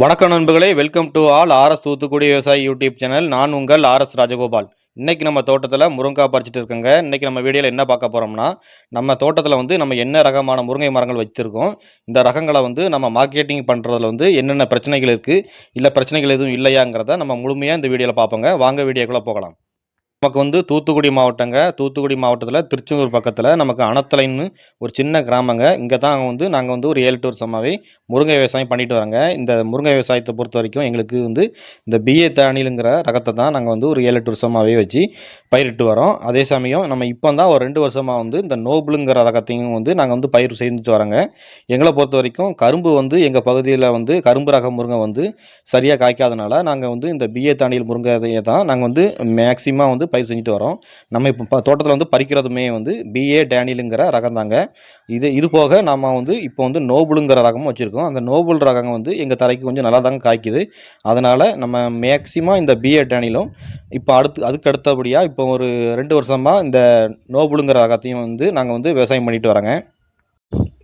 வணக்கம் நண்பர்களே, welcome to all RS Thoothukudi Vivasayi YouTube channel. நான் உங்கள் ஆர்எஸ் ராஜகோபால். இன்றைக்கி நம்ம தோட்டத்தில் முருங்கைக்காய் பறிச்சுட்டு இருக்கோங்க. இன்றைக்கி நம்ம வீடியோவில் என்ன பார்க்க போகிறோம்னா, நம்ம தோட்டத்தில் நம்ம என்ன ரகமான முருங்கை மரங்கள் வச்சுருக்கோம், இந்த ரகங்களை நம்ம மார்க்கெட்டிங் பண்ணுறதுல என்னென்ன பிரச்சனைகள் இருக்குது, இல்லை பிரச்சனைகள் எதுவும் இல்லையாங்கிறத நம்ம முழுமையாக இந்த வீடியோவில் பார்ப்போங்க. வாங்க வீடியோக்குள்ளே போகலாம். நமக்கு தூத்துக்குடி மாவட்டங்க. தூத்துக்குடி மாவட்டத்தில் திருச்செந்தூர் பக்கத்தில் நமக்கு அனத்தலைன்னு ஒரு சின்ன கிராமங்க. இங்கே தான் நாங்கள் ஒரு 7-8 வருஷமாகவே முருங்கை விவசாயம் பண்ணிட்டு வரோங்க. இந்த முருங்கை விவசாயத்தை பொறுத்த வரைக்கும் எங்களுக்கு இந்த பிஏ தானியலுங்கிற ரகத்தை தான் நாங்கள் ஒரு 7-8 வருஷமாகவே வச்சு பயிரிட்டு வரோம். அதே சமயம் நம்ம இப்போ தான் ஒரு 2 வருஷமாக இந்த நோபுளுங்கிற ரகத்தையும் நாங்கள் பயிர் செஞ்சுட்டு வரோங்க. எங்களை பொறுத்த வரைக்கும் கரும்பு எங்கள் பகுதியில் கரும்பு ரக முருங்கை சரியாக காய்க்காதனால நாங்கள் இந்த பிஏ தானியல் முருங்கையை தான் நாங்கள் மேக்சிமம் பயிர் செஞ்சுட்டு வரோம். நம்ம இப்போ தோட்டத்தில் பறிக்கிறதுமே பிஏ டேனியலுங்கிற ரகம் தாங்க. இது போக நம்ம இப்போ நோபுளுங்கிற ரகமும் வச்சுருக்கோம். அந்த நோபுள் ரகம் எங்கள் தரைக்கு கொஞ்சம் நல்லா தாங்க காய்க்குது. அதனால் நம்ம மேக்சிமம் இந்த பிஏ டேனியலும் இப்போ அதுக்கு அடுத்தபடியாக இப்போ ஒரு 2 வருஷமாக இந்த நோபுளுங்கிற ரகத்தையும் நாங்கள் விவசாயம் பண்ணிட்டு வரோங்க.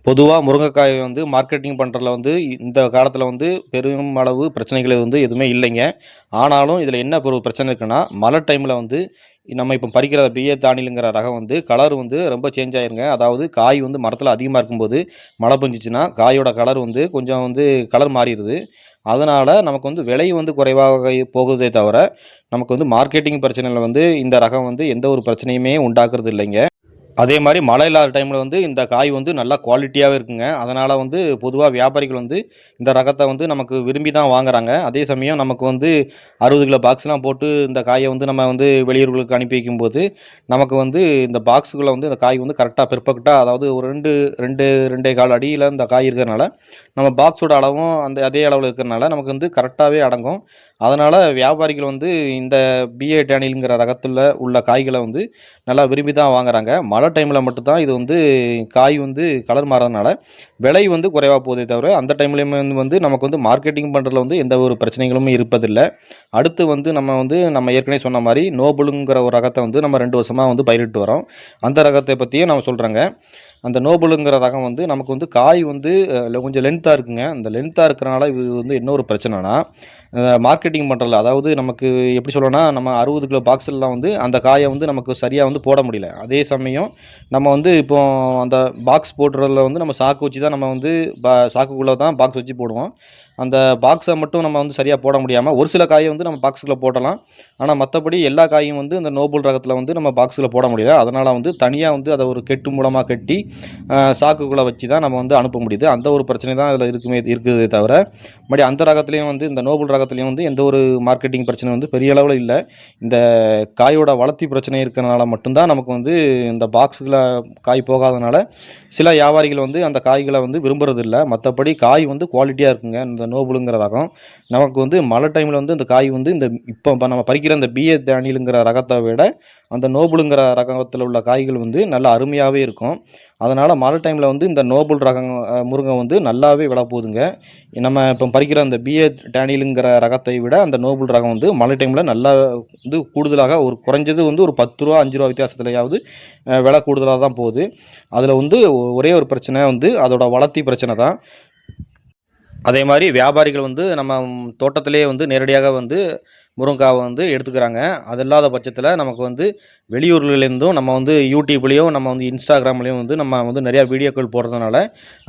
பொதுவாக முருங்கைக்காய் மார்க்கெட்டிங் பண்ணுறதுல இந்த காலத்தில் பெரும் அளவு பிரச்சனைகள் எதுவுமே இல்லைங்க. ஆனாலும் இதில் என்ன ஒரு பிரச்சனை இருக்குன்னா, மழை டைமில் நம்ம இப்போ பறிக்கிற பிஏ தானியலுங்கிற ரகம் கலர் ரொம்ப சேஞ்ச் ஆயிருங்க. அதாவது காய் மரத்தில் அதிகமாக இருக்கும்போது மழை பெஞ்சிச்சுன்னா காயோட கலர் கொஞ்சம் கலர் மாறிடுது. அதனால் நமக்கு விலை குறைவாக போகுதே தவிர நமக்கு மார்க்கெட்டிங் பிரச்சனையில் இந்த ரகம் எந்த ஒரு பிரச்சனையுமே உண்டாக்குறது இல்லைங்க. அதே மாதிரி மழை இல்லாத டைமில் இந்த காய் நல்லா குவாலிட்டியாகவே இருக்குங்க. அதனால் பொதுவாக வியாபாரிகள் இந்த ரகத்தை நமக்கு விரும்பி தான் வாங்குறாங்க. அதே சமயம் நமக்கு 60 கிலோ பாக்ஸ்லாம் போட்டு இந்த காயை நம்ம வெளியூர்களுக்கு அனுப்பி வைக்கும்போது நமக்கு இந்த பாக்ஸுக்குள்ளே இந்த காய் கரெக்டாக பெர்ஃபெக்டாக, அதாவது ஒரு 2-2.25 அடியில் இந்த காய் இருக்கிறனால நம்ம பாக்ஸோட அளவும் அதே அளவில் இருக்கிறனால நமக்கு கரெக்டாகவே அடங்கும். அதனால் வியாபாரிகள் இந்த பிஏ டேனியலுங்கிற ரகத்தில் உள்ள காய்களை நல்லா விரும்பி தான் வாங்குறாங்க. மழை டைமில் மட்டும்தான் இது காய் கலர் மாறதுனால விலை குறைவாக போதே தவிர அந்த டைம்லேயுமே நமக்கு மார்க்கெட்டிங் பண்ணுறதுல எந்த ஒரு பிரச்சனைகளும் இருப்பதில்லை. அடுத்து நம்ம ஏற்கனவே சொன்ன மாதிரி நோபுளுங்கிற ஒரு ரகத்தை நம்ம 2 வருஷமாக பயிரிட்டு வரோம். அந்த ரகத்தை பற்றியும் நம்ம சொல்கிறேங்க. அந்த நோபுளுங்கிற ரகம் நமக்கு காய் கொஞ்சம் லென்த்தாக இருக்குங்க. அந்த லென்த்தாக இருக்கிறனால இது என்ன ஒரு பிரச்சனைனா, மார்க்கெட்டிங் பண்ணுறதுல, அதாவது நமக்கு எப்படி சொல்லணும்னா, நம்ம 60 கிலோ பாக்ஸ்லாம் அந்த காயை நமக்கு சரியாக போட முடியல. அதே சமயம் நம்ம இப்போ அந்த பாக்ஸ் போடுறதுல நம்ம சாக்கு வச்சு தான் நம்ம சாக்குக்குள்ளே தான் பாக்ஸ் வச்சு போடுவோம். அந்த பாக்ஸை மட்டும் நம்ம சரியாக போட முடியாமல் ஒரு சில காயை நம்ம பாக்ஸுக்குள்ளே போடலாம். ஆனால் மற்றபடி எல்லா காயும் இந்த நோபுள் ரகத்தில் நம்ம பாக்ஸில் போட முடியல. அதனால் தனியாக அதை ஒரு கெட்டு மூலமாக கட்டி சாக்குக்குள்ளே வச்சு தான் நம்ம அனுப்ப முடியுது. அந்த ஒரு பிரச்சனை தான் அதில் இருக்குதே தவிர மறுபடியும் அந்த ரகத்துலேயும் இந்த நோபுள் ரகத்துலேயும் எந்த ஒரு மார்க்கெட்டிங் பிரச்சனை பெரிய அளவில் இல்லை. இந்த காயோட வளர்த்தி பிரச்சனை இருக்கிறனால மட்டும்தான் நமக்கு இந்த பாக்ஸுக்குள்ள காய் போகாதனால சில வியாபாரிகள் அந்த காய்களை விரும்புறதில்லை. மற்றபடி காய் குவாலிட்டியாக இருக்குங்க. இந்த நோபுளுங்கிற ரகம் நமக்கு மழை டைமில் இந்த காய் இந்த இப்போ நம்ம பறிக்கிற இந்த பிஏ தானியலுங்கிற ரகத்தை விட அந்த நோபுளுங்கிற ரகத்தில் உள்ள காய்கள் நல்லா அருமையாகவே இருக்கும். அதனால் மழை டைமில் இந்த நோபுள் ரகம் முருங்கை நல்லாவே விலை போகுதுங்க. நம்ம இப்போ பறிக்கிற அந்த பிஏ டேனியலுங்கிற ரகத்தை விட அந்த நோபுள் ரகம் மழை டைமில் நல்லா கூடுதலாக ஒரு குறைஞ்சது ஒரு 10 ரூபா 5 ரூபா வித்தியாசத்துலையாவது விலை கூடுதலாக தான் போகுது. அதில் ஒரே ஒரு பிரச்சனை அதோட வளர்த்தி பிரச்சனை தான். அதே மாதிரி வியாபாரிகள் நம்ம தோட்டத்திலே நேரடியாக முருங்கைக்காவை எடுத்துக்கிறாங்க. அது இல்லாத பட்சத்தில் நமக்கு வெளியூர்கள்லேருந்தும் நம்ம யூடியூப்லேயும் நம்ம இன்ஸ்டாகிராம்லேயும் நம்ம நிறையா வீடியோக்கள் போடுறதுனால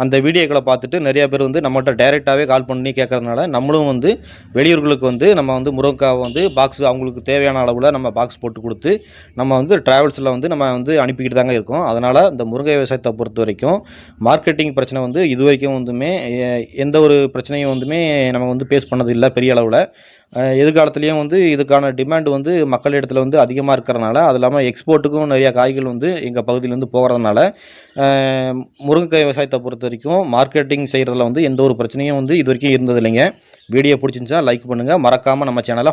அந்த வீடியோக்களை பார்த்துட்டு நிறையா பேர் நம்மகிட்ட டைரெக்டாகவே கால் பண்ணி கேட்கறதுனால நம்மளும் வெளியூர்களுக்கு நம்ம முருங்கைக்காவை பாக்ஸ் அவங்களுக்கு தேவையான அளவில் நம்ம பாக்ஸ் போட்டு கொடுத்து நம்ம ட்ராவல்ஸில் நம்ம அனுப்பிக்கிட்டு தாங்க இருக்கோம். அதனால் இந்த முருங்கை விவசாயத்தை பொறுத்த வரைக்கும் மார்க்கெட்டிங் பிரச்சனை இது வரைக்கும் எந்த ஒரு பிரச்சனையும் நம்ம ஃபேஸ் பண்ணதில்லை பெரிய அளவில். எதிர்காலத்துலேயும் இதுக்கான டிமாண்ட் மக்கள் இடத்துல அதிகமாக இருக்கிறனால, அது இல்லாமல் எக்ஸ்போர்ட்டுக்கும் நிறையா காய்கள் எங்கள் பகுதியிலேருந்து போகிறதுனால முருங்கைக்காய் விவசாயத்தை பொறுத்த வரைக்கும் மார்க்கெட்டிங் செய்கிறதுல எந்த ஒரு பிரச்சனையும் இது வரைக்கும் இருந்ததில்லைங்க. வீடியோ பிடிச்சிருந்துச்சுன்னா லைக் பண்ணுங்கள். மறக்காமல் நம்ம சேனலை